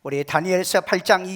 우리 다니엘서 8장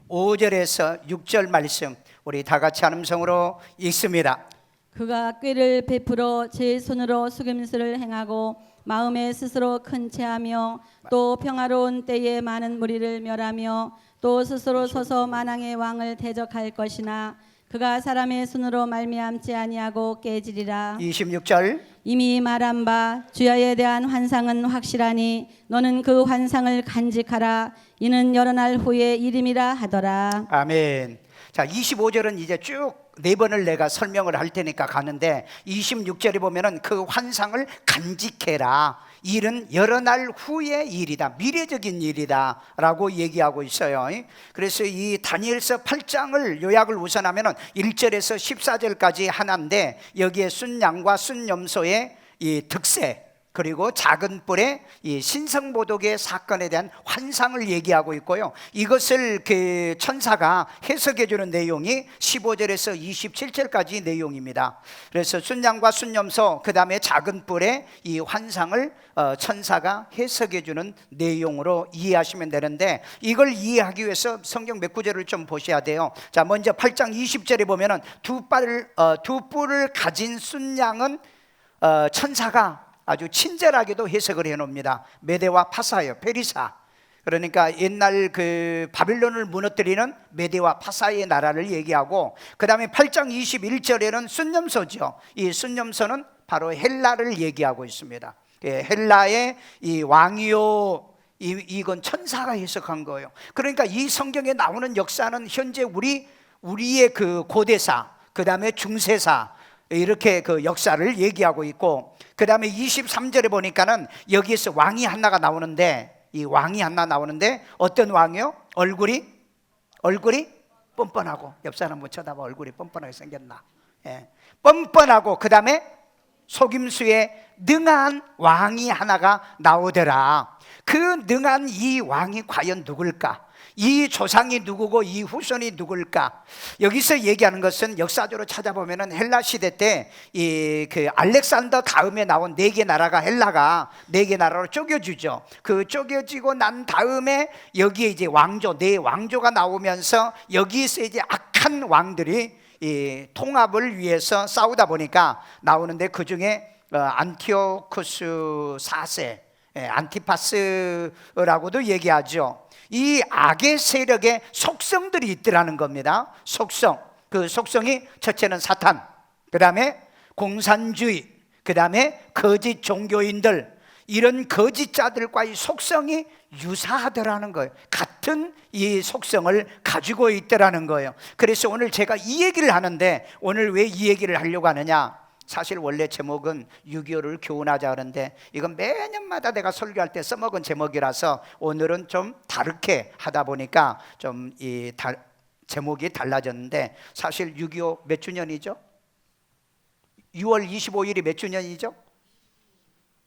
25절에서 6절 말씀 우리 다 같이 한 음성으로 읽습니다. 그가 꾀를 베풀어 제 손으로 속임수를 행하고 마음에 스스로 큰 체하며 또 평화로운 때에 많은 무리를 멸하며 또 스스로 서서 만왕의 왕을 대적할 것이나 그가 사람의 손으로 말미암지 아니하고 깨지리라. 26절 이미 말한 바 주야에 대한 환상은 확실하니 너는 그 환상을 간직하라. 이는 여러 날 후에 이름이라 하더라. 아멘. 자, 25절은 이제 쭉 네 번을 내가 설명을 할 테니까 가는데 26절에 보면은 그 환상을 간직해라. 일은 여러 날 후의 일이다. 미래적인 일이다 라고 얘기하고 있어요. 그래서 이 다니엘서 8장을 요약을 우선하면은 1절에서 14절까지 하나인데 여기에 순양과 순염소의 이 득세 그리고 작은 뿔의 이 신성모독의 사건에 대한 환상을 얘기하고 있고요. 이것을 그 천사가 해석해 주는 내용이 15절에서 27절까지 내용입니다. 그래서 순양과 순염소 그 다음에 작은 뿔의 이 환상을 천사가 해석해 주는 내용으로 이해하시면 되는데 이걸 이해하기 위해서 성경 몇 구절을 좀 보셔야 돼요. 자, 먼저 8장 20절에 보면은 두 뿔을 가진 순양은 천사가 아주 친절하게도 해석을 해놓습니다. 메대와 파사예요. 페리사. 그러니까 옛날 그 바빌론을 무너뜨리는 메대와 파사의 나라를 얘기하고 그 다음에 8장 21절에는 순념소죠. 이 순념소는 바로 헬라를 얘기하고 있습니다. 헬라의 이 왕이요 이건 천사가 해석한 거예요. 그러니까 이 성경에 나오는 역사는 현재 우리의 그 고대사 그 다음에 중세사 이렇게 그 역사를 얘기하고 있고 그 다음에 23절에 보니까는 여기에서 왕이 하나가 나오는데 이 왕이 하나 나오는데 어떤 왕이요? 얼굴이 뻔뻔하고 옆 사람 못 쳐다봐. 얼굴이 뻔뻔하게 생겼나? 예. 뻔뻔하고 그 다음에 속임수에 능한 왕이 하나가 나오더라. 그 능한 이 왕이 과연 누굴까? 이 조상이 누구고 이 후손이 누굴까? 여기서 얘기하는 것은 역사적으로 찾아보면은 헬라 시대 때 이 그 알렉산더 다음에 나온 네 개 나라가 헬라가 네 개 나라로 쪼개지죠. 그 쪼개지고 난 다음에 여기에 이제 왕조 네 왕조가 나오면서 여기서 이제 악한 왕들이 이 통합을 위해서 싸우다 보니까 나오는데 그 중에 안티오쿠스 4세 안티파스라고도 얘기하죠. 이 악의 세력의 속성들이 있더라는 겁니다. 속성. 그 속성이 첫째는 사탄, 그 다음에 공산주의, 그 다음에 거짓 종교인들, 이런 거짓자들과의 속성이 유사하더라는 거예요. 같은 이 속성을 가지고 있더라는 거예요. 그래서 오늘 제가 이 얘기를 하는데 오늘 왜 이 얘기를 하려고 하느냐? 사실 원래 제목은 6.25를 교훈하자 하는데 이건 매년마다 내가 설교할 때 써먹은 제목이라서 오늘은 좀 다르게 하다 보니까 좀 이 제목이 달라졌는데 사실 6.25 몇 주년이죠? 6월 25일이 몇 주년이죠?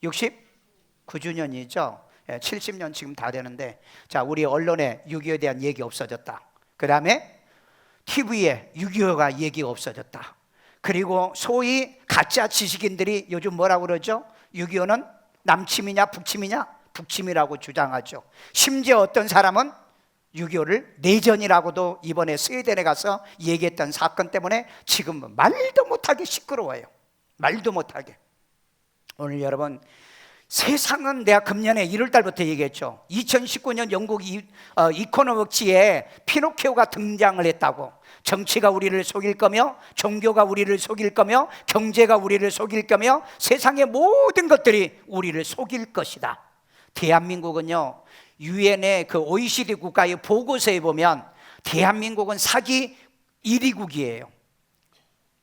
69주년이죠. 70년 지금 다 되는데 자, 우리 언론에 6.25에 대한 얘기 없어졌다. 그 다음에 TV에 6.25가 얘기가 없어졌다. 그리고 소위 가짜 지식인들이 요즘 뭐라고 그러죠? 6.25는 남침이냐 북침이냐? 북침이라고 주장하죠. 심지어 어떤 사람은 6.25를 내전이라고도 이번에 스웨덴에 가서 얘기했던 사건 때문에 지금 말도 못하게 시끄러워요. 말도 못하게. 오늘 여러분 세상은 내가 금년에 1월 달부터 얘기했죠. 2019년 영국 이코노믹지에 피노키오가 등장을 했다고. 정치가 우리를 속일 거며 종교가 우리를 속일 거며 경제가 우리를 속일 거며 세상의 모든 것들이 우리를 속일 것이다. 대한민국은요 유엔의 그 OECD 국가의 보고서에 보면 대한민국은 사기 1위국이에요.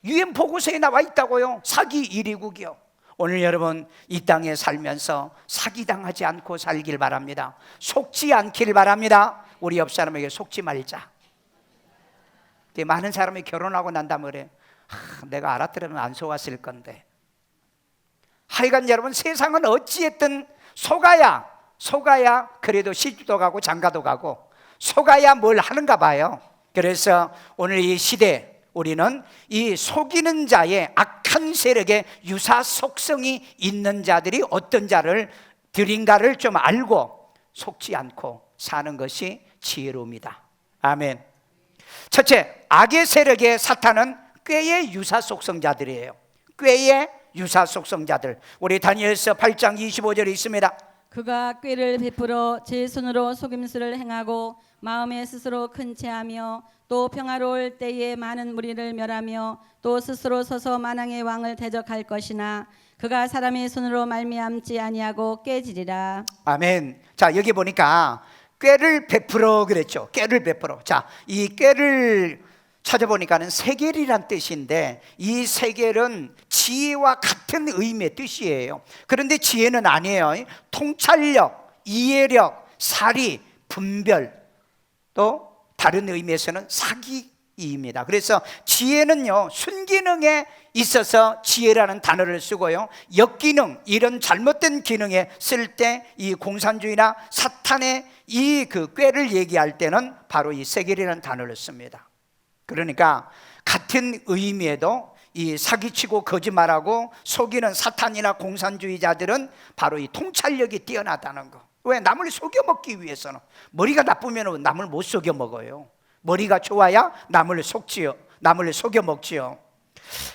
유엔 보고서에 나와 있다고요. 사기 1위국이요. 오늘 여러분 이 땅에 살면서 사기당하지 않고 살길 바랍니다. 속지 않길 바랍니다. 우리 옆 사람에게 속지 말자. 많은 사람이 결혼하고 난 다음에 그래. 내가 알았더라면 안 속았을 건데. 하여간 여러분 세상은 어찌했든 속아야 그래도 시집도 가고 장가도 가고 속아야 뭘 하는가 봐요. 그래서 오늘 이 시대 우리는 이 속이는 자의 악한 세력의 유사 속성이 있는 자들이 어떤 자를 들인가를 좀 알고 속지 않고 사는 것이 지혜로움이다. 아멘. 첫째, 악의 세력의 사탄은 꾀의 유사 속성자들이에요. 꾀의 유사 속성자들. 우리 다니엘서 8장 25절에 있습니다. 그가 꾀를 베풀어 제 손으로 속임수를 행하고 마음에 스스로 큰 채하며 또 평화로울 때에 많은 무리를 멸하며 또 스스로 서서 만왕의 왕을 대적할 것이나 그가 사람의 손으로 말미암지 아니하고 깨지리라. 아멘. 자, 여기 보니까 꾀를 베풀어 그랬죠. 꾀를 베풀어. 자, 이 꾀를 찾아보니까는 세겔이란 뜻인데, 이 세겔은 지혜와 같은 의미의 뜻이에요. 그런데 지혜는 아니에요. 통찰력, 이해력, 사리, 분별, 또 다른 의미에서는 사기입니다. 그래서 지혜는요, 순기능에 있어서 지혜라는 단어를 쓰고요, 역기능, 이런 잘못된 기능에 쓸 때 이 공산주의나 사탄의 이 그 꾀를 얘기할 때는 바로 이 세겔이라는 단어를 씁니다. 그러니까 같은 의미에도 이 사기치고 거짓말하고 속이는 사탄이나 공산주의자들은 바로 이 통찰력이 뛰어나다는 거. 왜? 남을 속여먹기 위해서는. 머리가 나쁘면 남을 못 속여먹어요. 머리가 좋아야 남을 속지요, 남을 속여먹지요.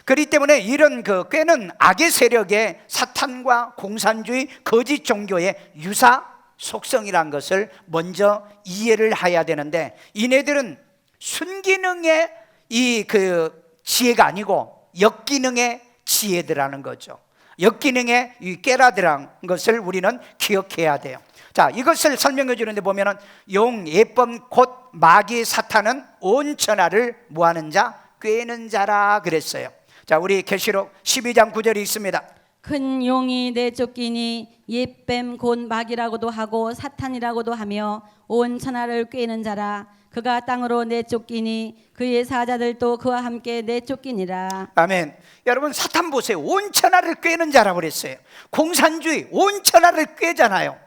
그렇기 때문에 이런 그 꾀는 악의 세력의 사탄과 공산주의 거짓 종교의 유사 속성이란 것을 먼저 이해를 해야 되는데, 이네들은 순기능의 이 그 지혜가 아니고 역기능의 지혜들라는 거죠. 역기능의 이 꾀라들한 것을 우리는 기억해야 돼요. 자, 이것을 설명해 주는데 보면은 용, 예범, 곧 마귀, 사탄은 온 천하를 뭐하는 자? 꾀는 자라 그랬어요. 자, 우리 계시록 12장 9절이 있습니다. 큰 용이 내쫓기니 옛뱀 곧 마귀라고도 하고 사탄이라고도 하며 온 천하를 꾀는 자라. 그가 땅으로 내쫓기니 그의 사자들도 그와 함께 내쫓기니라. 아멘. 여러분, 사탄 보세요. 온 천하를 꾀는 자라고 그랬어요. 공산주의 온 천하를 꾀잖아요.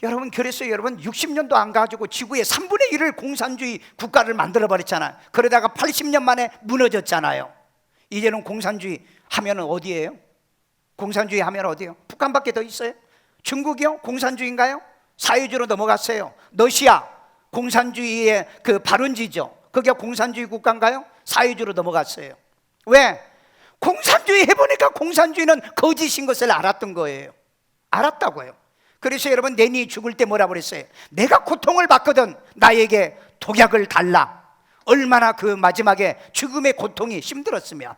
여러분, 그래서 여러분 60년도 안 가지고 지구의 3분의 1을 공산주의 국가를 만들어 버렸잖아요. 그러다가 80년 만에 무너졌잖아요. 이제는 공산주의 하면은 어디예요? 공산주의 하면 어디예요? 북한밖에 더 있어요? 중국이요? 공산주의인가요? 사회주의로 넘어갔어요. 러시아 공산주의의 그 발원지죠. 그게 공산주의 국가인가요? 사회주의로 넘어갔어요. 왜? 공산주의 해보니까 공산주의는 거짓인 것을 알았던 거예요. 알았다고요. 그래서 여러분, 내니 죽을 때 뭐라 그랬어요? 내가 고통을 받거든 나에게 독약을 달라. 얼마나 그 마지막에 죽음의 고통이 힘들었으면.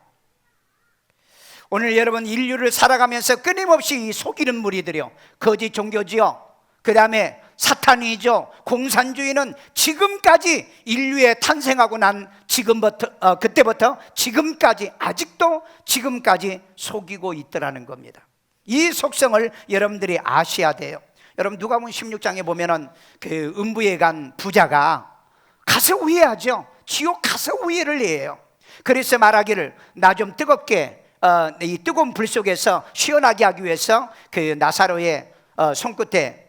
오늘 여러분, 인류를 살아가면서 끊임없이 속이는 무리들이요, 거짓 종교지요, 그 다음에 사탄이죠, 공산주의는 지금까지 인류에 탄생하고 난 지금부터 그때부터 지금까지, 아직도 지금까지 속이고 있더라는 겁니다. 이 속성을 여러분들이 아셔야 돼요. 여러분, 누가복음 16장에 보면은 그 음부에 간 부자가 가서 우회하죠. 지옥 가서 우회를 해요. 그래서 말하기를, 나 좀 뜨겁게 이 뜨거운 불 속에서 시원하게 하기 위해서 그 나사로의 손끝에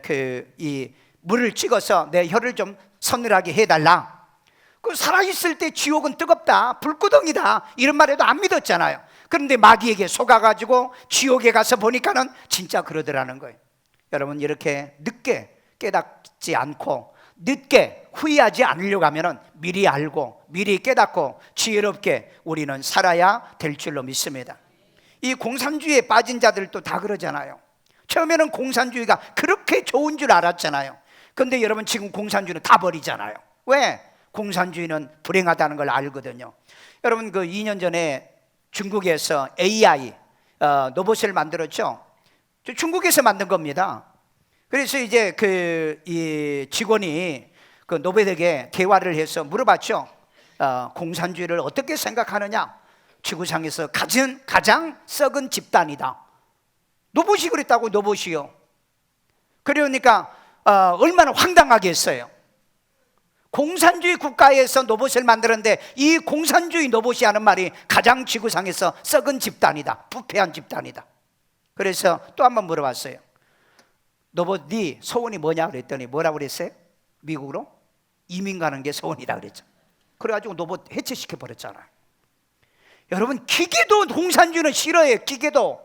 그 이 물을 찍어서 내 혀를 좀 서늘하게 해달라. 그 살아있을 때 지옥은 뜨겁다, 불구덩이다, 이런 말에도 안 믿었잖아요. 그런데 마귀에게 속아가지고 지옥에 가서 보니까는 진짜 그러더라는 거예요. 여러분, 이렇게 늦게 깨닫지 않고 늦게 후회하지 않으려고 하면은 미리 알고 미리 깨닫고 지혜롭게 우리는 살아야 될 줄로 믿습니다. 이 공산주의에 빠진 자들도 다 그러잖아요. 처음에는 공산주의가 그렇게 좋은 줄 알았잖아요. 그런데 여러분, 지금 공산주의는 다 버리잖아요. 왜? 공산주의는 불행하다는 걸 알거든요. 여러분, 그 2년 전에 중국에서 AI 로봇을 만들었죠. 중국에서 만든 겁니다. 그래서 이제 이 직원이 그 로봇에게 대화를 해서 물어봤죠. 공산주의를 어떻게 생각하느냐? 지구상에서 가장 썩은 집단이다. 로봇이 그랬다고. 로봇이요. 그러니까 얼마나 황당하겠어요. 공산주의 국가에서 로봇을 만들었는데 이 공산주의 로봇이 하는 말이 가장 지구상에서 썩은 집단이다, 부패한 집단이다. 그래서 또 한 번 물어봤어요. 로봇, 네 소원이 뭐냐 그랬더니 뭐라고 그랬어요? 미국으로 이민 가는 게 소원이다 그랬죠. 그래가지고 로봇 해체시켜 버렸잖아요. 여러분, 기계도 공산주의는 싫어해요. 기계도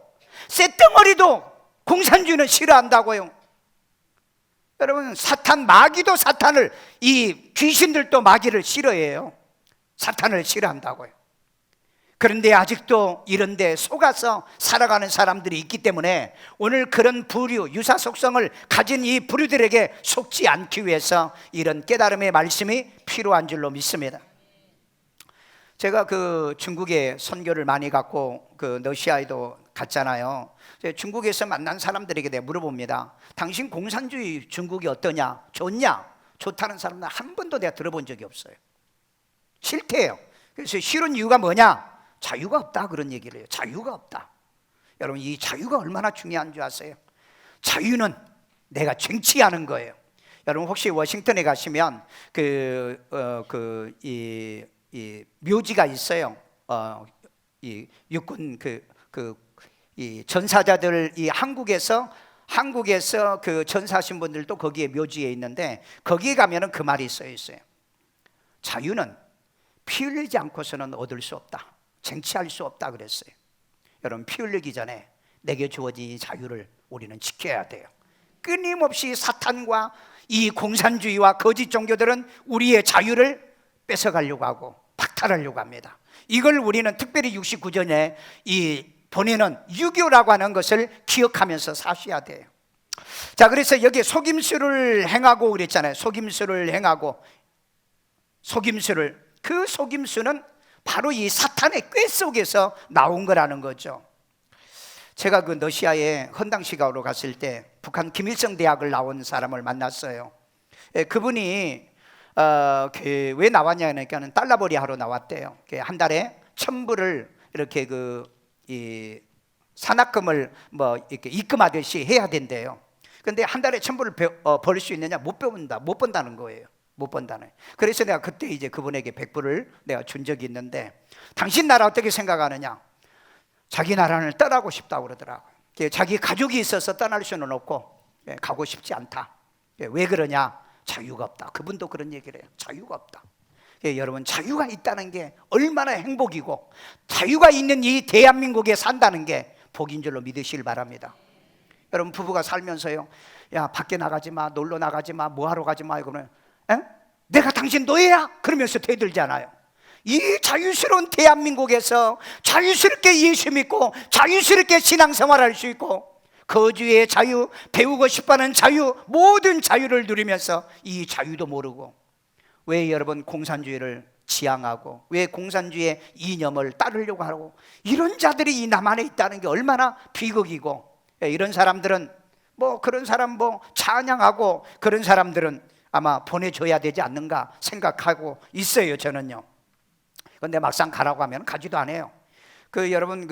쇳덩어리도 공산주의는 싫어한다고요. 여러분, 사탄, 마귀도 사탄을, 이 귀신들도 마귀를 싫어해요. 사탄을 싫어한다고요. 그런데 아직도 이런 데 속아서 살아가는 사람들이 있기 때문에 오늘 그런 부류, 유사 속성을 가진 이 부류들에게 속지 않기 위해서 이런 깨달음의 말씀이 필요한 줄로 믿습니다. 제가 그 중국에 선교를 많이 갔고 그 러시아에도 갔잖아요. 중국에서 만난 사람들에게 내가 물어봅니다. 당신 공산주의 중국이 어떠냐? 좋냐? 좋다는 사람은 한 번도 내가 들어본 적이 없어요. 싫대요. 그래서 싫은 이유가 뭐냐? 자유가 없다, 그런 얘기를 해요. 자유가 없다. 여러분, 이 자유가 얼마나 중요한 줄 아세요? 자유는 내가 쟁취하는 거예요. 여러분, 혹시 워싱턴에 가시면 이 묘지가 있어요. 이 육군 이 전사자들, 이 한국에서 그 전사하신 분들도 거기에 묘지에 있는데 거기에 가면은 그 말이 써 있어요. 자유는 피 흘리지 않고서는 얻을 수 없다, 쟁취할 수 없다 그랬어요. 여러분, 피 흘리기 전에 내게 주어진 이 자유를 우리는 지켜야 돼요. 끊임없이 사탄과 이 공산주의와 거짓 종교들은 우리의 자유를 뺏어가려고 하고 박탈하려고 합니다. 이걸 우리는 특별히 69전에 이 보내는 유교라고 하는 것을 기억하면서 사셔야 돼요. 자, 그래서 여기 속임수를 행하고 그랬잖아요. 속임수를 행하고, 그 속임수는 바로 이 사탄의 꾀 속에서 나온 거라는 거죠. 제가 그 러시아에 헌당시가로 갔을 때 북한 김일성 대학을 나온 사람을 만났어요. 그분이 왜 나왔냐니까 달러벌이 하러 나왔대요. 한 달에 1,000불을 이렇게 이 산학금을 뭐 이렇게 입금하듯이 해야 된대요. 근데 한 달에 1,000불을 벌 수 있느냐? 못 번다는 거예요. 못 번다네. 그래서 내가 그때 이제 그분에게 100불을 내가 준 적이 있는데, 당신 나라 어떻게 생각하느냐? 자기 나라를 떠나고 싶다고 그러더라고요. 자기 가족이 있어서 떠날 수는 없고 가고 싶지 않다. 왜 그러냐? 자유가 없다. 그분도 그런 얘기를 해요. 자유가 없다. 여러분, 자유가 있다는 게 얼마나 행복이고, 자유가 있는 이 대한민국에 산다는 게 복인 줄로 믿으시길 바랍니다. 여러분, 부부가 살면서요, 야, 밖에 나가지 마, 놀러 나가지 마, 뭐하러 가지 마, 이거는 내가 당신 노예야? 그러면서 대들잖아요. 이 자유스러운 대한민국에서 자유스럽게 예수 믿고 자유스럽게 신앙생활할 수 있고, 거주의 자유, 배우고 싶어하는 자유, 모든 자유를 누리면서 이 자유도 모르고, 왜 여러분 공산주의를 지향하고 왜 공산주의의 이념을 따르려고 하고, 이런 자들이 이 남한에 있다는 게 얼마나 비극이고, 이런 사람들은 뭐 그런 사람 뭐 찬양하고 그런 사람들은 아마 보내줘야 되지 않는가 생각하고 있어요, 저는요. 근데 막상 가라고 하면 가지도 않아요. 여러분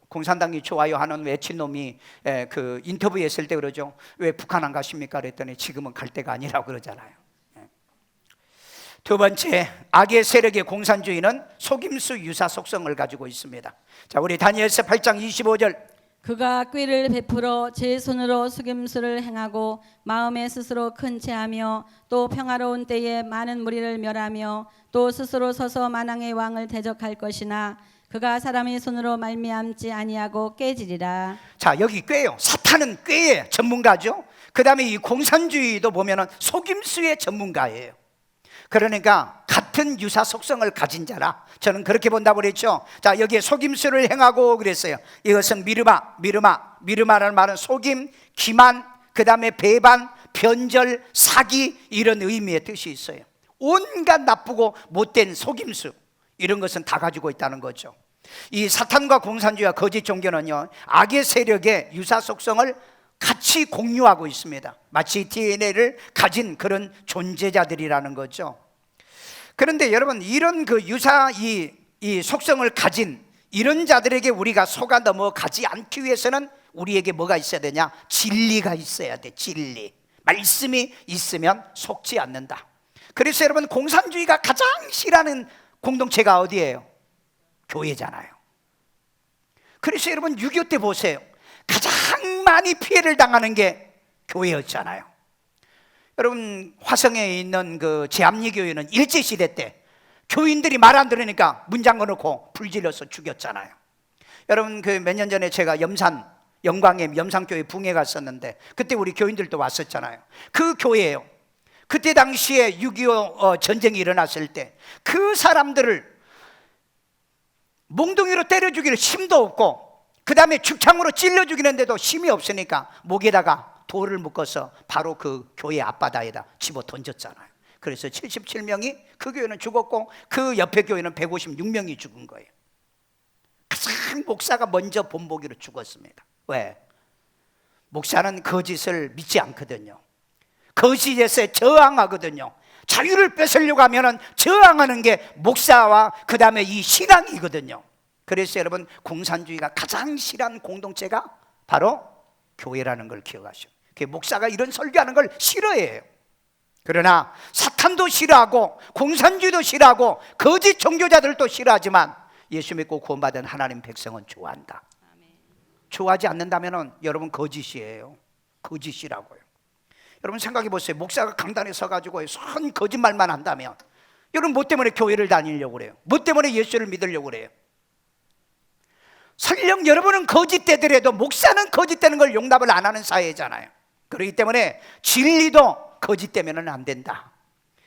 공산당이 좋아요 하는 외친놈이 그 인터뷰했을 때 그러죠. 왜 북한 안 가십니까? 그랬더니 지금은 갈 때가 아니라고 그러잖아요. 두 번째, 악의 세력의 공산주의는 속임수 유사 속성을 가지고 있습니다. 자, 우리 다니엘서 8장 25절. 그가 꾀를 베풀어 제 손으로 속임수를 행하고 마음에 스스로 큰 체하며 또 평화로운 때에 많은 무리를 멸하며 또 스스로 서서 만왕의 왕을 대적할 것이나 그가 사람의 손으로 말미암지 아니하고 깨지리라. 자, 여기 꾀요. 사탄은 꾀의 전문가죠. 그 다음에 이 공산주의도 보면은 속임수의 전문가예요. 그러니까 같은 유사 속성을 가진 자라, 저는 그렇게 본다고 그랬죠. 자, 여기에 속임수를 행하고 그랬어요. 이것은 미르마라는 말은 속임, 기만, 그 다음에 배반, 변절, 사기, 이런 의미의 뜻이 있어요. 온갖 나쁘고 못된 속임수, 이런 것은 다 가지고 있다는 거죠. 이 사탄과 공산주의와 거짓 종교는요, 악의 세력의 유사 속성을 같이 공유하고 있습니다. 마치 DNA를 가진 그런 존재자들이라는 거죠. 그런데 여러분, 이런 그 유사 이 속성을 가진 이런 자들에게 우리가 속아 넘어가지 않기 위해서는 우리에게 뭐가 있어야 되냐? 진리가 있어야 돼. 진리, 말씀이 있으면 속지 않는다. 그래서 여러분, 공산주의가 가장 싫어하는 공동체가 어디예요? 교회잖아요. 그래서 여러분, 6.25 때 보세요. 가장 많이 피해를 당하는 게 교회였잖아요. 여러분, 화성에 있는 그 제암리교회는 일제시대 때 교인들이 말 안 들으니까 문 잠궈 놓고 불 질러서 죽였잖아요. 여러분, 그 몇 년 전에 제가 염산 영광의 염산교회 붕에 갔었는데 그때 우리 교인들도 왔었잖아요. 그 교회예요. 그때 당시에 6.25 전쟁이 일어났을 때 그 사람들을 몽둥이로 때려 죽이는 힘도 없고 그 다음에 죽창으로 찔러 죽이는데도 힘이 없으니까 목에다가 돌을 묶어서 바로 그 교회 앞바다에다 집어 던졌잖아요. 그래서 77명이 그 교회는 죽었고 그 옆에 교회는 156명이 죽은 거예요. 가장 목사가 먼저 본보기로 죽었습니다. 왜? 목사는 거짓을 믿지 않거든요. 거짓에 저항하거든요. 자유를 뺏으려고 하면 저항하는 게 목사와 그 다음에 이 신앙이거든요. 그래서 여러분 공산주의가 가장 싫어하는 공동체가 바로 교회라는 걸 기억하시오. 목사가 이런 설교하는 걸 싫어해요. 그러나 사탄도 싫어하고 공산주의도 싫어하고 거짓 종교자들도 싫어하지만 예수 믿고 구원받은 하나님 백성은 좋아한다. 좋아하지 않는다면 여러분 거짓이에요. 거짓이라고요. 여러분 생각해 보세요. 목사가 강단에 서가지고 선 거짓말만 한다면 여러분 뭐 때문에 교회를 다니려고 그래요? 뭐 때문에 예수를 믿으려고 그래요? 설령 여러분은 거짓되더라도 목사는 거짓되는 걸 용납을 안 하는 사회잖아요. 그렇기 때문에 진리도 거짓되면 안 된다.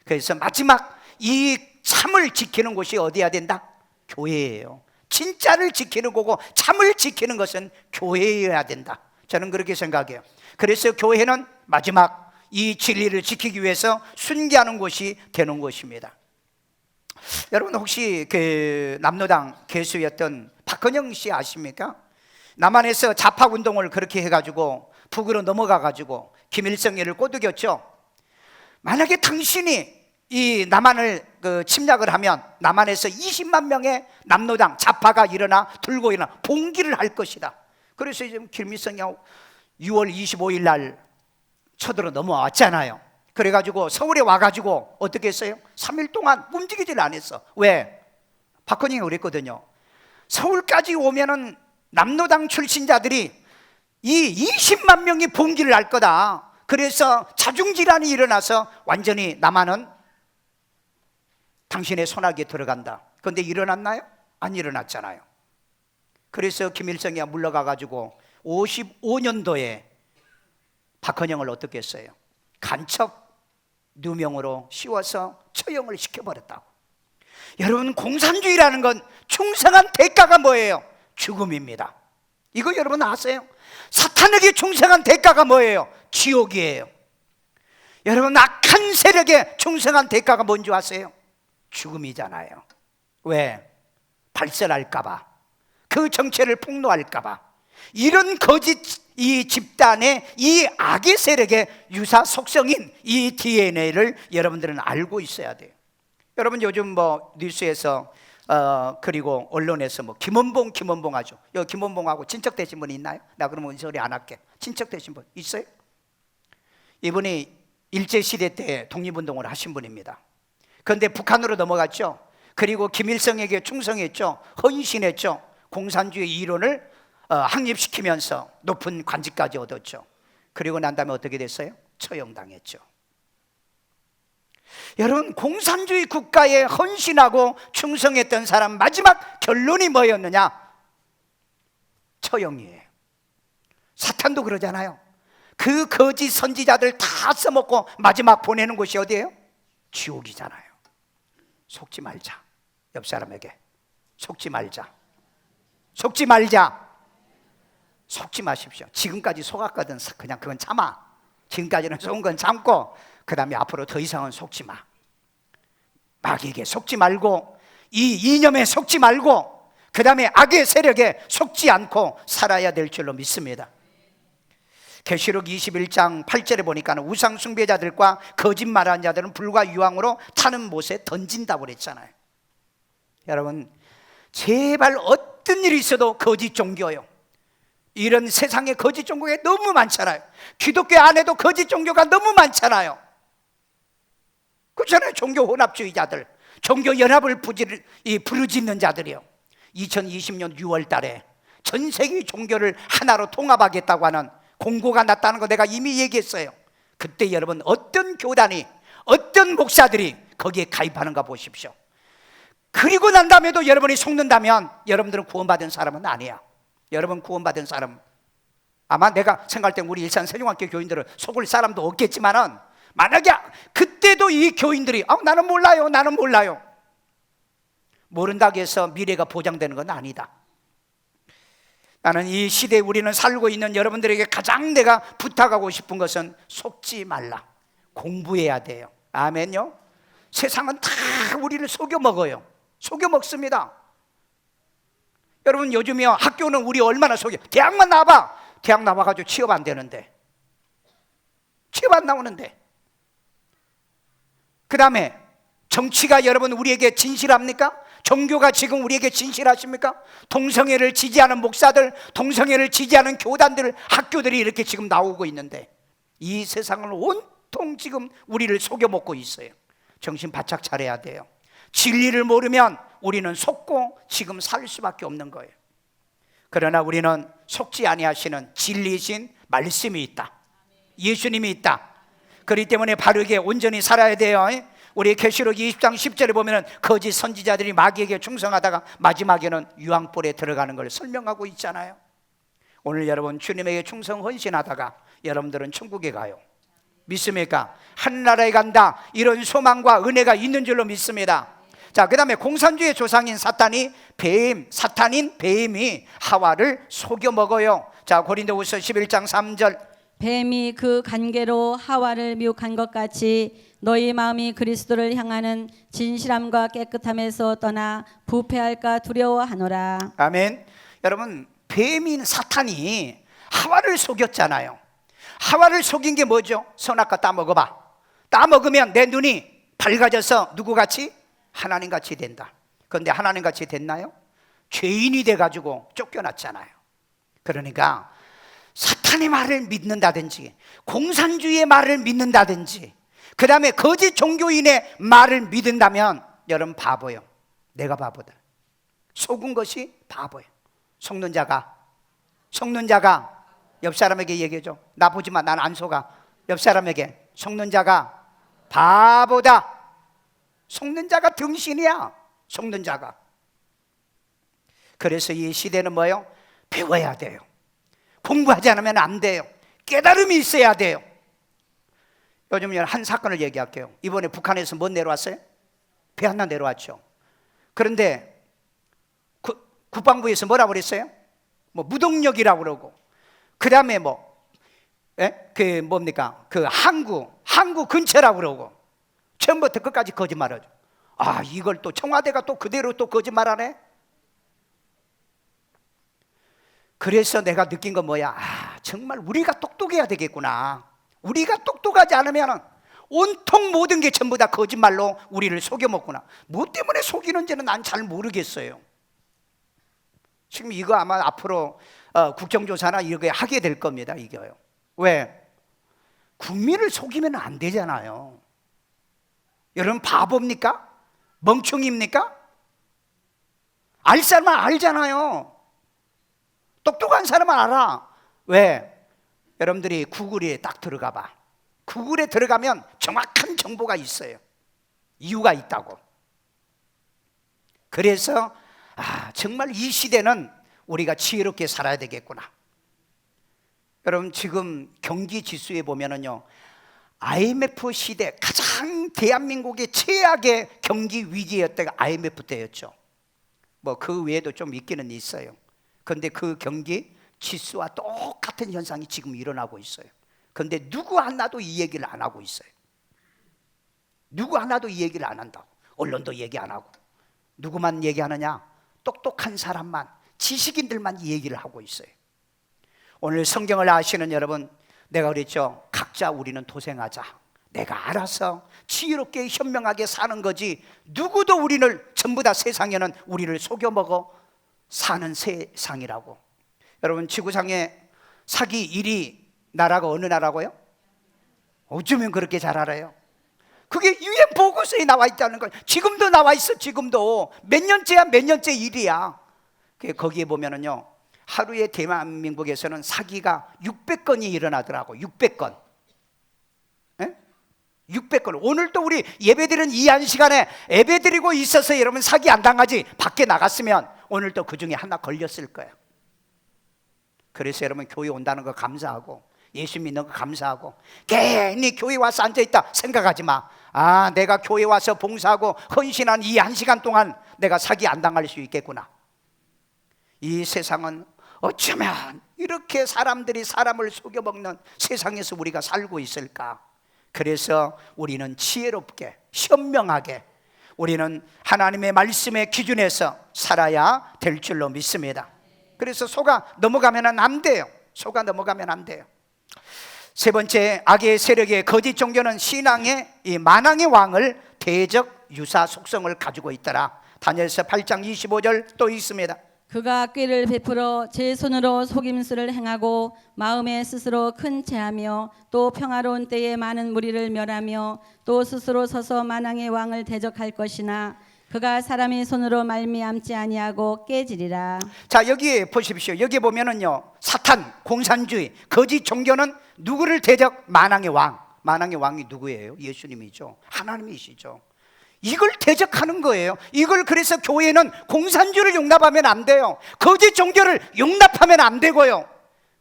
그래서 마지막 이 참을 지키는 곳이 어디야 된다? 교회예요. 진짜를 지키는 거고 참을 지키는 것은 교회여야 된다. 저는 그렇게 생각해요. 그래서 교회는 마지막 이 진리를 지키기 위해서 순교하는 곳이 되는 곳입니다. 여러분 혹시 그 남로당 개수였던 박헌영 씨 아십니까? 남한에서 자파운동을 그렇게 해가지고 북으로 넘어가가지고 김일성이를 꼬드겼죠. 만약에 당신이 이 남한을 침략을 하면 남한에서 20만 명의 남로당 자파가 일어나 들고 일어나 봉기를 할 것이다. 그래서 지금 김일성이 6월 25일 날 쳐들어 넘어왔잖아요. 그래가지고 서울에 와가지고 어떻게 했어요? 3일 동안 움직이질 않았어. 왜? 박헌영이 그랬거든요. 서울까지 오면은 남로당 출신자들이 이 20만 명이 봉기를 할 거다. 그래서 자중질환이 일어나서 완전히 남한은 당신의 손아귀에 들어간다. 그런데 일어났나요? 안 일어났잖아요. 그래서 김일성이 물러가가지고 55년도에 박헌영을 어떻게 했어요? 간첩 누명으로 씌워서 처형을 시켜버렸다고. 여러분 공산주의라는 건 충성한 대가가 뭐예요? 죽음입니다. 이거 여러분 아세요? 사탄에게 충성한 대가가 뭐예요? 지옥이에요. 여러분 악한 세력에 충성한 대가가 뭔지 아세요? 죽음이잖아요. 왜? 발설할까봐, 그 정체를 폭로할까봐. 이런 거짓 이 집단의 이 악의 세력의 유사 속성인 이 DNA를 여러분들은 알고 있어야 돼요. 여러분 요즘 뭐 뉴스에서 그리고 언론에서 뭐 김원봉 하죠. 여기 김원봉하고 친척되신 분 있나요? 나 그러면 이 소리 안 할게. 친척되신 분 있어요? 이분이 일제시대 때 독립운동을 하신 분입니다. 그런데 북한으로 넘어갔죠. 그리고 김일성에게 충성했죠. 헌신했죠. 공산주의 이론을 확립시키면서 높은 관직까지 얻었죠. 그리고 난 다음에 어떻게 됐어요? 처형당했죠. 여러분 공산주의 국가에 헌신하고 충성했던 사람 마지막 결론이 뭐였느냐? 처형이에요. 사탄도 그러잖아요. 그 거짓 선지자들 다 써먹고 마지막 보내는 곳이 어디예요? 지옥이잖아요. 속지 말자. 옆 사람에게 속지 말자. 속지 말자. 속지 마십시오. 지금까지 속았거든. 그냥 그건 참아. 지금까지는 속은 건 참고 그 다음에 앞으로 더 이상은 속지 마. 마귀에게 속지 말고 이 이념에 속지 말고 그 다음에 악의 세력에 속지 않고 살아야 될 줄로 믿습니다. 계시록 21장 8절에 보니까 우상 숭배자들과 거짓말하는 자들은 불과 유황으로 타는 못에 던진다고 그랬잖아요. 여러분 제발 어떤 일이 있어도 거짓 종교요. 이런 세상에 거짓 종교가 너무 많잖아요. 기독교 안에도 거짓 종교가 너무 많잖아요. 그렇잖아요. 종교 혼합주의자들, 종교 연합을 부르짖는 자들이요. 2020년 6월 달에 전 세계 종교를 하나로 통합하겠다고 하는 공고가 났다는 거 내가 이미 얘기했어요. 그때 여러분 어떤 교단이 어떤 목사들이 거기에 가입하는가 보십시오. 그리고 난 다음에도 여러분이 속는다면 여러분들은 구원받은 사람은 아니야. 여러분 구원받은 사람 아마 내가 생각할 때 우리 일산 세종학교 교인들은 속을 사람도 없겠지만은 만약에 그때도 이 교인들이 나는 몰라요, 나는 몰라요, 모른다고 해서 미래가 보장되는 건 아니다. 나는 이 시대에 우리는 살고 있는 여러분들에게 가장 내가 부탁하고 싶은 것은 속지 말라. 공부해야 돼요. 아멘요. 세상은 다 우리를 속여 먹어요. 속여 먹습니다. 여러분 요즘이요, 학교는 우리 얼마나 속여. 대학만 나와봐. 대학 나와가지고 취업 안 되는데, 취업 안 나오는데. 그 다음에 정치가 여러분 우리에게 진실합니까? 종교가 지금 우리에게 진실하십니까? 동성애를 지지하는 목사들, 동성애를 지지하는 교단들, 학교들이 이렇게 지금 나오고 있는데 이 세상을 온통 지금 우리를 속여먹고 있어요. 정신 바짝 차려야 돼요. 진리를 모르면 우리는 속고 지금 살 수밖에 없는 거예요. 그러나 우리는 속지 아니하시는 진리이신 말씀이 있다. 예수님이 있다. 그렇기 때문에 바르게 온전히 살아야 돼요. 우리 계시록 20장 10절에 보면 거짓 선지자들이 마귀에게 충성하다가 마지막에는 유황불에 들어가는 걸 설명하고 있잖아요. 오늘 여러분 주님에게 충성 헌신하다가 여러분들은 천국에 가요. 믿습니까? 하늘나라에 간다, 이런 소망과 은혜가 있는 줄로 믿습니다. 자, 그 다음에 공산주의 조상인 사탄인 뱀이 하와를 속여 먹어요. 자, 고린도후서 11장 3절. 뱀이 그 간계로 하와를 미혹한 것 같이 너희 마음이 그리스도를 향하는 진실함과 깨끗함에서 떠나 부패할까 두려워하노라. 아멘. 여러분 뱀인 사탄이 하와를 속였잖아요. 하와를 속인 게 뭐죠? 선악과 따먹어봐. 따먹으면 내 눈이 밝아져서 누구같이? 하나님같이 된다. 그런데 하나님같이 됐나요? 죄인이 돼가지고 쫓겨났잖아요. 그러니까 사탄의 말을 믿는다든지 공산주의의 말을 믿는다든지 그 다음에 거짓 종교인의 말을 믿는다면 여러분 바보예요. 내가 바보다. 속은 것이 바보예요. 속는 자가 옆 사람에게 얘기해줘. 나 보지 마, 난 안 속아. 옆 사람에게 속는 자가 바보다. 속는 자가 등신이야. 속는 자가. 그래서 이 시대는 뭐예요? 배워야 돼요. 공부하지 않으면 안 돼요. 깨달음이 있어야 돼요. 요즘 한 사건을 얘기할게요. 이번에 북한에서 뭐 내려왔어요? 배 하나 내려왔죠. 그런데 국방부에서 뭐라고 그랬어요? 뭐 무동력이라고 그러고, 그 다음에 그 뭡니까? 그 항구 근처라고 그러고, 처음부터 끝까지 거짓말하죠. 이걸 또 청와대가 또 그대로 또 거짓말하네. 그래서 내가 느낀 건 뭐야? 정말 우리가 똑똑해야 되겠구나. 우리가 똑똑하지 않으면 온통 모든 게 전부 다 거짓말로 우리를 속여먹구나. 뭐 때문에 속이는지는 난 잘 모르겠어요. 지금 이거 아마 앞으로 국정조사나 이렇게 하게 될 겁니다. 이거요. 왜? 국민을 속이면 안 되잖아요. 여러분 바보입니까? 멍청입니까? 알 사람은 알잖아요. 똑똑한 사람은 알아. 왜? 여러분들이 구글에 딱 들어가 봐. 구글에 들어가면 정확한 정보가 있어요. 이유가 있다고. 그래서 정말 이 시대는 우리가 지혜롭게 살아야 되겠구나. 여러분 지금 경기 지수에 보면은요, IMF 시대 가장 대한민국의 최악의 경기 위기였다가 IMF 때였죠. 뭐 그 외에도 좀 있기는 있어요. 그런데 그 경기 지수와 똑같은 현상이 지금 일어나고 있어요. 그런데 누구 하나도 이 얘기를 안 하고 있어요. 누구 하나도 이 얘기를 안 한다고. 언론도 얘기 안 하고. 누구만 얘기하느냐? 똑똑한 사람만, 지식인들만 이 얘기를 하고 있어요. 오늘 성경을 아시는 여러분, 내가 그랬죠. 각자 우리는 도생하자. 내가 알아서 지혜롭게 현명하게 사는 거지, 누구도 우리를 전부 다 세상에는 우리를 속여먹어 사는 세상이라고. 여러분 지구상에 사기 1위 나라가 어느 나라고요? 어쩌면 그렇게 잘 알아요? 그게 유엔 보고서에 나와 있다는 거예요. 지금도 나와 있어. 지금도 몇 년째야, 몇 년째 일이야. 거기에 보면은요, 하루에 대한민국에서는 사기가 600건이 일어나더라고. 600건. 600건. 오늘도 우리 예배드리는 이 한 시간에 예배드리고 있어서 여러분 사기 안 당하지, 밖에 나갔으면 오늘도 그 중에 하나 걸렸을 거야. 그래서 여러분 교회 온다는 거 감사하고 예수 믿는 거 감사하고 괜히 교회 와서 앉아있다 생각하지 마. 아, 내가 교회 와서 봉사하고 헌신한 이 1시간 동안 내가 사기 안 당할 수 있겠구나. 이 세상은 어쩌면 이렇게 사람들이 사람을 속여먹는 세상에서 우리가 살고 있을까? 그래서 우리는 지혜롭게 현명하게 우리는 하나님의 말씀의 기준에서 살아야 될 줄로 믿습니다. 그래서 속아 넘어가면 안 돼요. 속아 넘어가면 안 돼요. 세 번째, 악의 세력의 거짓 종교는 신앙의 이 만왕의 왕을 대적 유사 속성을 가지고 있더라. 다니엘서 8장 25절 또 있습니다. 그가 꾀를 베풀어 제 손으로 속임수를 행하고 마음에 스스로 큰 체하며 또 평화로운 때에 많은 무리를 멸하며 또 스스로 서서 만왕의 왕을 대적할 것이나 그가 사람의 손으로 말미암지 아니하고 깨지리라. 자, 여기 보십시오. 여기 보면은요, 사탄, 공산주의, 거짓 종교는 누구를 대적? 만왕의 왕. 만왕의 왕이 누구예요? 예수님이죠. 하나님이시죠. 이걸 대적하는 거예요. 이걸 그래서 교회는 공산주의를 용납하면 안 돼요. 거짓 종교를 용납하면 안 되고요.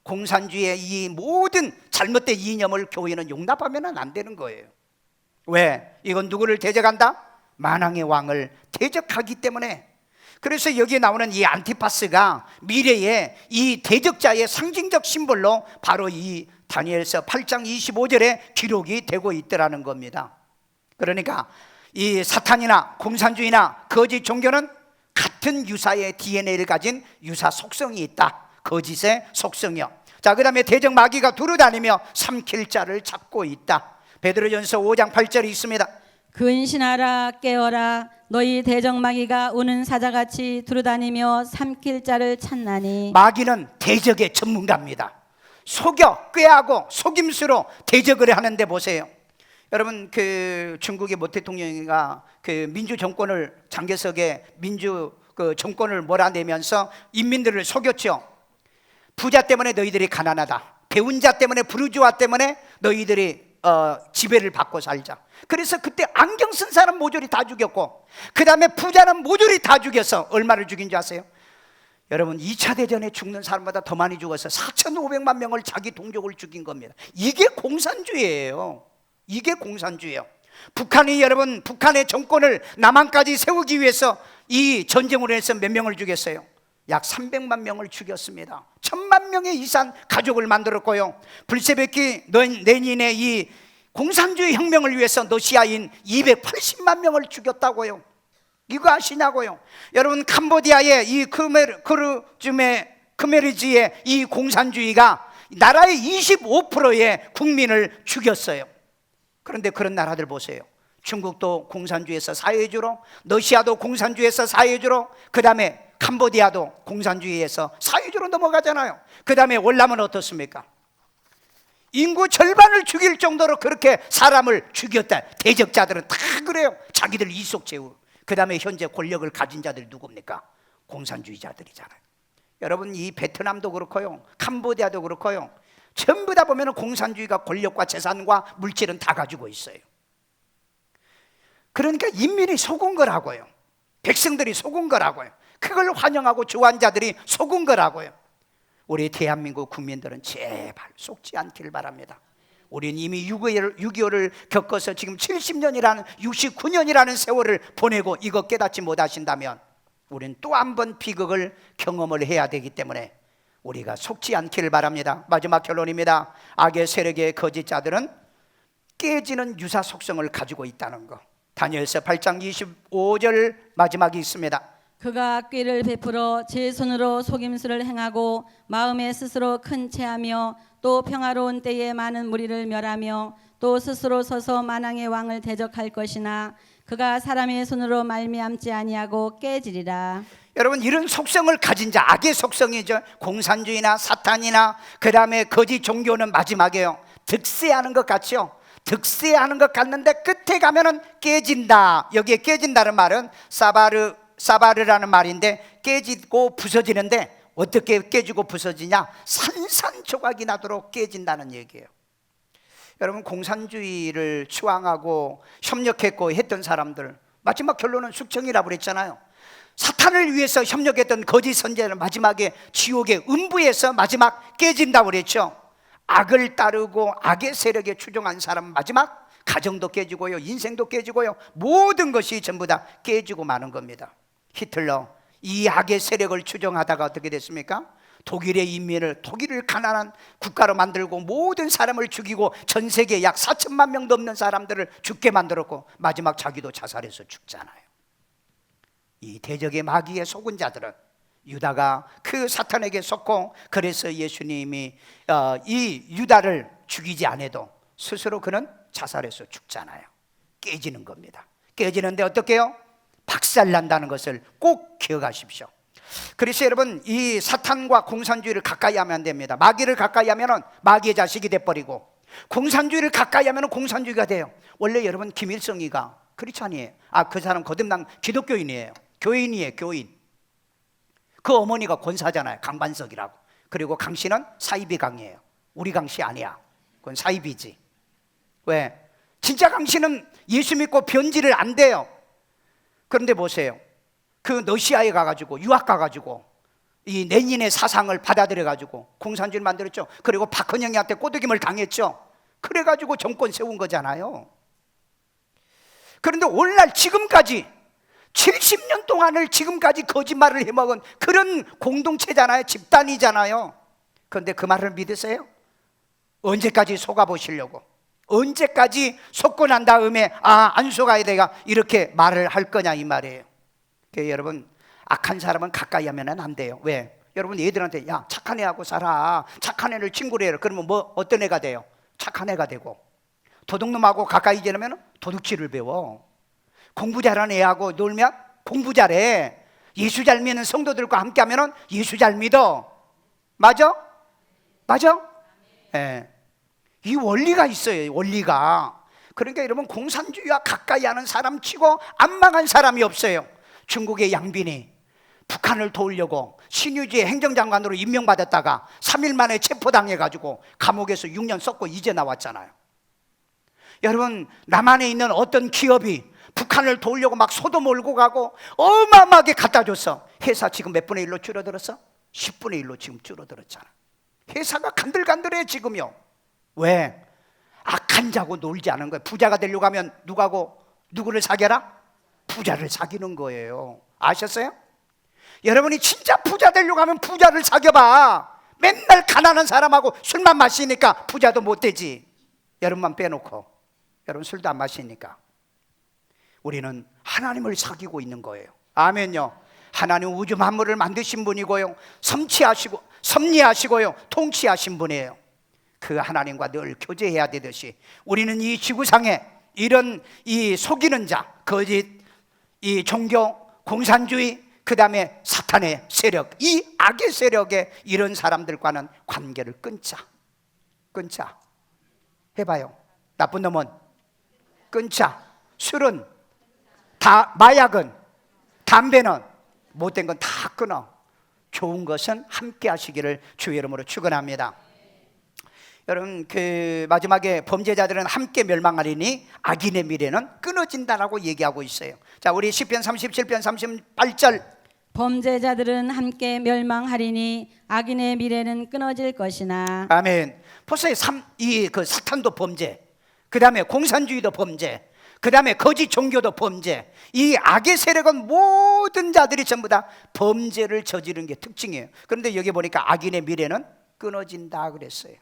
공산주의의 이 모든 잘못된 이념을 교회는 용납하면 안 되는 거예요. 왜? 이건 누구를 대적한다? 만왕의 왕을 대적하기 때문에. 그래서 여기에 나오는 이 안티파스가 미래의 이 대적자의 상징적 심볼로 바로 이 다니엘서 8장 25절에 기록이 되고 있더라는 겁니다. 그러니까 이 사탄이나 공산주의나 거짓 종교는 같은 유사의 DNA를 가진 유사 속성이 있다. 거짓의 속성이요. 자, 그 다음에 대적 마귀가 두루다니며 삼킬 자를 찾고 있다. 베드로전서 5장 8절이 있습니다. 근신하라 깨어라 너희 대적 마귀가 우는 사자같이 두루다니며 삼킬 자를 찾나니. 마귀는 대적의 전문가입니다. 속여 꾀하고 속임수로 대적을 하는데 보세요. 여러분, 그 중국의 모 대통령이가 그 민주 정권을 장개석의 민주 그 정권을 몰아내면서 인민들을 속였죠. 부자 때문에 너희들이 가난하다. 배운 자 때문에 부르주아 때문에 너희들이 지배를 받고 살자. 그래서 그때 안경 쓴 사람 모조리 다 죽였고 그 다음에 부자는 모조리 다 죽여서 얼마를 죽인 줄 아세요? 여러분, 2차 대전에 죽는 사람보다 더 많이 죽어서 4,500만 명을 자기 동족을 죽인 겁니다. 이게 공산주의예요. 이게 공산주의예요. 북한이 여러분, 북한의 정권을 남한까지 세우기 위해서 이 전쟁으로 해서 몇 명을 죽였어요? 약 300만 명을 죽였습니다. 1,000만 명의 이상 가족을 만들었고요. 불세베키 레닌의 이 공산주의 혁명을 위해서 러시아인 280만 명을 죽였다고요. 이거 아시냐고요? 여러분, 캄보디아의 이 크메르지의 이 공산주의가 나라의 25%의 국민을 죽였어요. 그런데 그런 나라들 보세요. 중국도 공산주의에서 사회주로, 러시아도 공산주의에서 사회주로, 그 다음에 캄보디아도 공산주의에서 사회주로 넘어가잖아요. 그 다음에 월남은 어떻습니까? 인구 절반을 죽일 정도로 그렇게 사람을 죽였다. 대적자들은 다 그래요. 자기들 이속 제우. 그 다음에 현재 권력을 가진 자들이 누굽니까? 공산주의자들이잖아요. 여러분, 이 베트남도 그렇고요, 캄보디아도 그렇고요, 전부 다 보면 공산주의가 권력과 재산과 물질은 다 가지고 있어요. 그러니까 인민이 속은 거라고요. 백성들이 속은 거라고요. 그걸 환영하고 좋아하는 자들이 속은 거라고요. 우리 대한민국 국민들은 제발 속지 않기를 바랍니다. 우리는 이미 6.25를 겪어서 지금 70년이라는 69년이라는 세월을 보내고 이거 깨닫지 못하신다면 우리는 또 한 번 비극을 경험을 해야 되기 때문에 우리가 속지 않기를 바랍니다. 마지막 결론입니다. 악의 세력의 거짓자들은 깨지는 유사 속성을 가지고 있다는 거. 다니엘서 8장 25절 마지막이 있습니다. 그가 꾀를 베풀어 제 손으로 속임수를 행하고 마음에 스스로 큰 체하며 또 평화로운 때에 많은 무리를 멸하며 또 스스로 서서 만왕의 왕을 대적할 것이나 그가 사람의 손으로 말미암지 아니하고 깨지리라. 여러분, 이런 속성을 가진 자, 악의 속성이죠. 공산주의나 사탄이나 그 다음에 거짓 종교는 마지막에요, 득세하는 것 같죠. 득세하는 것 같는데 끝에 가면은 깨진다. 여기에 깨진다는 말은 사바르라는 말인데 깨지고 부서지는데 어떻게 깨지고 부서지냐? 산산조각이 나도록 깨진다는 얘기예요. 여러분, 공산주의를 추앙하고 협력했고 했던 사람들 마지막 결론은 숙청이라고 그랬잖아요. 사탄을 위해서 협력했던 거짓 선지자는 마지막에 지옥의 음부에서 마지막 깨진다고 그랬죠. 악을 따르고 악의 세력에 추종한 사람은 마지막 가정도 깨지고요, 인생도 깨지고요, 모든 것이 전부 다 깨지고 마는 겁니다. 히틀러 이 악의 세력을 추종하다가 어떻게 됐습니까? 독일의 인민을, 독일을 가난한 국가로 만들고 모든 사람을 죽이고 전 세계 약 4천만 명 넘는 사람들을 죽게 만들었고 마지막 자기도 자살해서 죽잖아요. 이 대적의 마귀에 속은 자들은 유다가 그 사탄에게 속고, 그래서 예수님이 이 유다를 죽이지 않아도 스스로 그는 자살해서 죽잖아요. 깨지는 겁니다. 깨지는데 어떻게 해요? 박살난다는 것을 꼭 기억하십시오. 그래서 여러분, 이 사탄과 공산주의를 가까이 하면 안 됩니다. 마귀를 가까이 하면 마귀의 자식이 돼버리고, 공산주의를 가까이 하면 공산주의가 돼요. 원래 여러분 김일성이가 크리스찬이에요. 그 사람 거듭난 기독교인이에요. 교인이에요. 교인. 그 어머니가 권사잖아요. 강반석이라고. 그리고 강씨는 사이비 강이에요. 우리 강씨 아니야. 그건 사이비지. 왜? 진짜 강씨는 예수 믿고 변질을 안 돼요. 그런데 보세요. 그 러시아에 가가지고 유학 가가지고 이 레닌의 사상을 받아들여가지고 공산주의를 만들었죠. 그리고 박헌영이한테 꼬드김을 당했죠. 그래가지고 정권 세운 거잖아요. 그런데 오늘날 지금까지 70년 동안을 지금까지 거짓말을 해먹은 그런 공동체잖아요. 집단이잖아요. 그런데 그 말을 믿으세요? 언제까지 속아보시려고? 언제까지 속고 난 다음에 안 속아야 돼가 이렇게 말을 할 거냐 이 말이에요. 그러니까 여러분, 악한 사람은 가까이 하면 안 돼요. 왜? 여러분 애들한테 야 착한 애하고 살아, 착한 애를 친구로 해라. 그러면 뭐 어떤 애가 돼요? 착한 애가 되고, 도둑놈하고 가까이 지내면 도둑질을 배워. 공부 잘하는 애하고 놀면 공부 잘해. 예수 잘 믿는 성도들과 함께 하면 예수 잘 믿어. 맞아? 맞아? 예. 이 원리가 있어요. 원리가. 그러니까 여러분, 공산주의와 가까이 하는 사람 치고 안 망한 사람이 없어요. 중국의 양빈이 북한을 도우려고 신유지의 행정장관으로 임명받았다가 3일 만에 체포당해가지고 감옥에서 6년 썩고 이제 나왔잖아요. 여러분, 남한에 있는 어떤 기업이 북한을 도우려고 막 소도 몰고 가고 어마어마하게 갖다 줬어. 회사 지금 몇 분의 1로 줄어들었어? 10분의 1로 지금 줄어들었잖아. 회사가 간들간들해 지금요. 왜? 악한 자고 놀지 않은 거예요. 부자가 되려고 하면 누구를 사겨라? 부자를 사귀는 거예요. 아셨어요? 여러분이 진짜 부자 되려고 하면 부자를 사귀어봐. 맨날 가난한 사람하고 술만 마시니까 부자도 못 되지. 여러분만 빼놓고. 여러분 술도 안 마시니까. 우리는 하나님을 사귀고 있는 거예요. 아멘요. 하나님 우주 만물을 만드신 분이고요, 섭리하시고요, 통치하신 분이에요. 그 하나님과 늘 교제해야 되듯이 우리는 이 지구상에 이런 이 속이는 자, 거짓, 이 종교, 공산주의, 그 다음에 사탄의 세력, 이 악의 세력에 이런 사람들과는 관계를 끊자. 해봐요. 나쁜 놈은 끊자. 술은 마약은, 담배는, 못된 건 다 끊어. 좋은 것은 함께 하시기를 주의 이름으로 축원합니다. 여러분, 그 마지막에 범죄자들은 함께 멸망하리니 악인의 미래는 끊어진다라고 얘기하고 있어요. 자, 우리 시편 37편 38절. 범죄자들은 함께 멸망하리니 악인의 미래는 끊어질 것이나. 아멘. 보세요. 그 사탄도 범죄, 그 다음에 공산주의도 범죄, 그 다음에 거짓 종교도 범죄. 이 악의 세력은 모든 자들이 전부 다 범죄를 저지르는 게 특징이에요. 그런데 여기 보니까 악인의 미래는 끊어진다 그랬어요.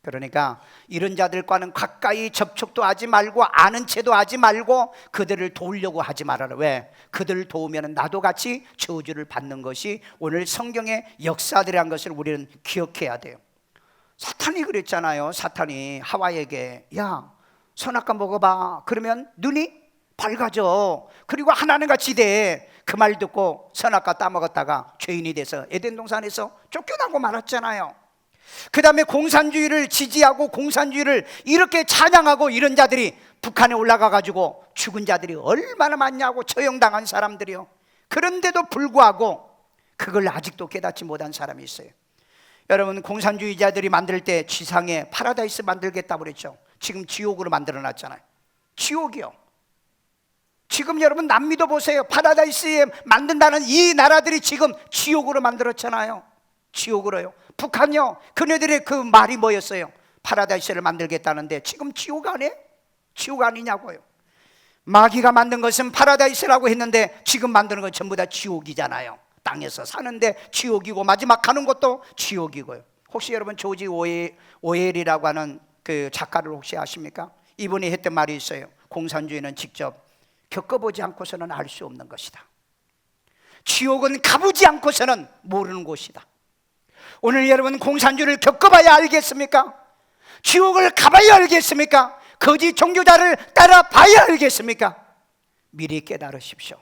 그러니까 이런 자들과는 가까이 접촉도 하지 말고 아는 체도 하지 말고 그들을 도우려고 하지 말아라. 왜? 그들을 도우면 나도 같이 저주를 받는 것이 오늘 성경의 역사들이란 것을 우리는 기억해야 돼요. 사탄이 그랬잖아요. 사탄이 하와에게 야 선악과 먹어봐. 그러면 눈이 밝아져. 그리고 하나님 같이 돼. 그 말 듣고 선악과 따먹었다가 죄인이 돼서 에덴 동산에서 쫓겨나고 말았잖아요. 그 다음에 공산주의를 지지하고 공산주의를 이렇게 찬양하고 이런 자들이 북한에 올라가가지고 죽은 자들이 얼마나 많냐고, 처형당한 사람들이요. 그런데도 불구하고 그걸 아직도 깨닫지 못한 사람이 있어요. 여러분, 공산주의자들이 만들 때 지상에 파라다이스 만들겠다고 그랬죠. 지금 지옥으로 만들어놨잖아요. 지옥이요. 지금 여러분 남미도 보세요. 파라다이스에 만든다는 이 나라들이 지금 지옥으로 만들었잖아요. 지옥으로요. 북한요, 그네들의 그 말이 뭐였어요? 파라다이스를 만들겠다는데 지금 지옥 아니에요? 지옥 아니냐고요. 마귀가 만든 것은 파라다이스라고 했는데 지금 만드는 건 전부 다 지옥이잖아요. 땅에서 사는데 지옥이고 마지막 가는 것도 지옥이고요. 혹시 여러분 조지 오웰이라고 하는 그 작가를 혹시 아십니까? 이분이 했던 말이 있어요. 공산주의는 직접 겪어보지 않고서는 알 수 없는 것이다. 지옥은 가보지 않고서는 모르는 곳이다. 오늘 여러분 공산주의를 겪어봐야 알겠습니까? 지옥을 가봐야 알겠습니까? 거짓 종교자를 따라봐야 알겠습니까? 미리 깨달으십시오.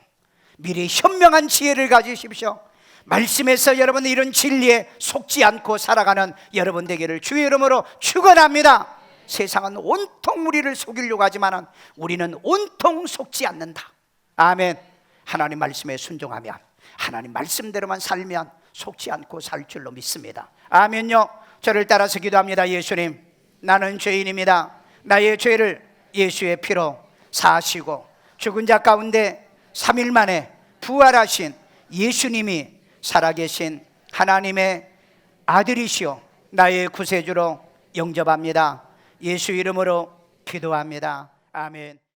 미리 현명한 지혜를 가지십시오. 말씀에서 여러분 이런 진리에 속지 않고 살아가는 여러분 되기를 주의 이름으로 축원합니다. 세상은 온통 우리를 속이려고 하지만 우리는 온통 속지 않는다. 아멘. 하나님 말씀에 순종하면, 하나님 말씀대로만 살면 속지 않고 살 줄로 믿습니다. 아멘요. 저를 따라서 기도합니다. 예수님, 나는 죄인입니다. 나의 죄를 예수의 피로 사하시고 죽은 자 가운데 3일 만에 부활하신 예수님이 살아계신 하나님의 아들이시오 나의 구세주로 영접합니다. 예수 이름으로 기도합니다. 아멘.